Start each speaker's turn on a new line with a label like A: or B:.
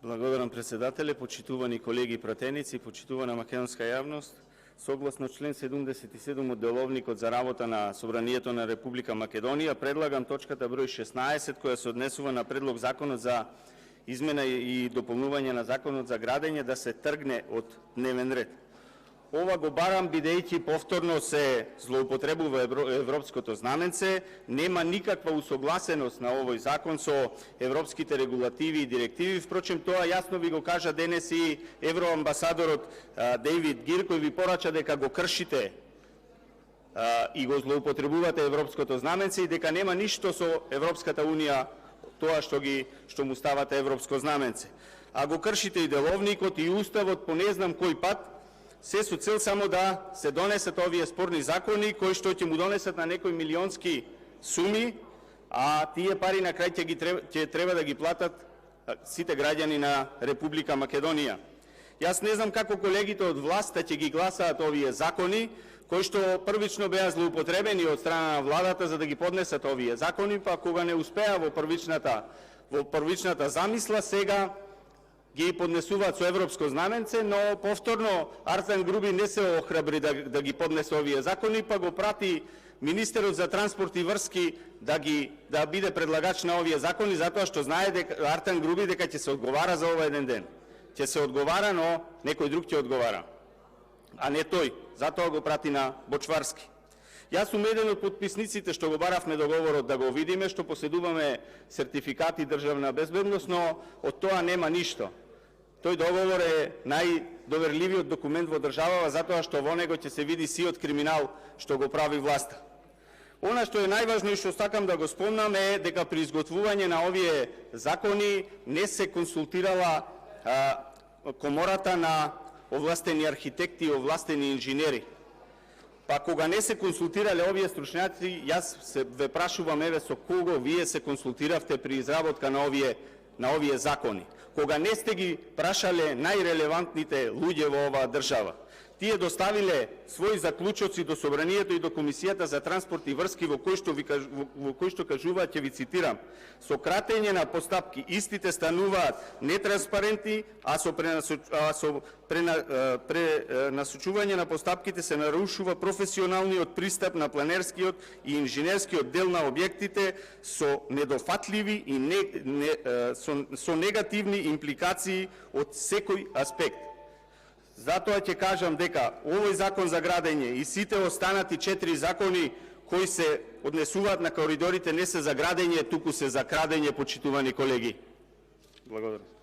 A: Благодарам, председателе, почитувани колеги и пратеници, почитувана македонска јавност. Согласно член 77 од Деловникот за работа на Собранието на Република Македонија, предлагам точката број 16, која се однесува на предлог законот за измена и дополнување на законот за градење, да се тргне од дневен ред. Ова го барам бидејќи повторно се злоупотребува европското знаменце, нема никаква усогласеност на овој закон со европските регулативи и директиви. Впрочем, тоа јасно ви го кажа денес и евроамбасадорот Дейвид Гир, кој ви порача дека го кршите и го злоупотребувате европското знаменце и дека нема ништо со Европската унија тоа што му ставате европско знаменце. А го кршите и деловникот и уставот по не знам кој пат, се со цел само да се донесат овие спорни закони, кои што ќе му донесат на некои милионски суми, а тие пари на крај ќе треба да ги платат сите граѓани на Република Македонија. Јас не знам како колегите од власта ќе ги гласаат овие закони, кои што првично беа злоупотребени од страна на владата за да ги поднесат овие закони, па кога не успеа во првичната замисла, сега ги поднесуваат со европско знаменце, но повторно Артан Груби не се охрабри да ги поднесе овие закони, па го прати министерот за транспорт и врски да биде предлагач на овие закони, затоа што знае дека Артан Груби дека ќе се одговара за ова еден ден. Ќе се одговара, но некој друг ќе одговара, а не тој. Затоа го прати на Бочварски. Јас сум еден од подписниците што го баравме договорот да го видиме, што поседуваме сертификати државна безбедност, но од тоа нема ништо. Тој договор е најдоверливиот документ во државава, затоа што во него ќе се види сиот криминал што го прави власта. Она што е најважно и што сакам да го спомнам е дека при изготвување на овие закони не се консултирала комората на овластени архитекти и овластени инженери. Па кога не се консултирале овие стручњаци, јас се ве прашувам, еве, со кого вие се консултиравте при изработка на овие закони? Кога не сте ги прашале најрелевантните луѓе во оваа држава? Тие доставиле своји заклучоци до Собранието и до Комисијата за транспорт и врски во кој што кажуваат, ќе ви цитирам: со кратење на постапки истите стануваат нетранспарентни, а со пренасочување на постапките се нарушува професионалниот пристап на планерскиот и инженерскиот дел на објектите со недофатливи и со негативни импликации од секој аспект. Затоа ќе кажам дека овој закон за градење и сите останати 4 закони кои се однесуваат на коридорите не се за градење, туку се за крадење, почитувани колеги. Благодарам.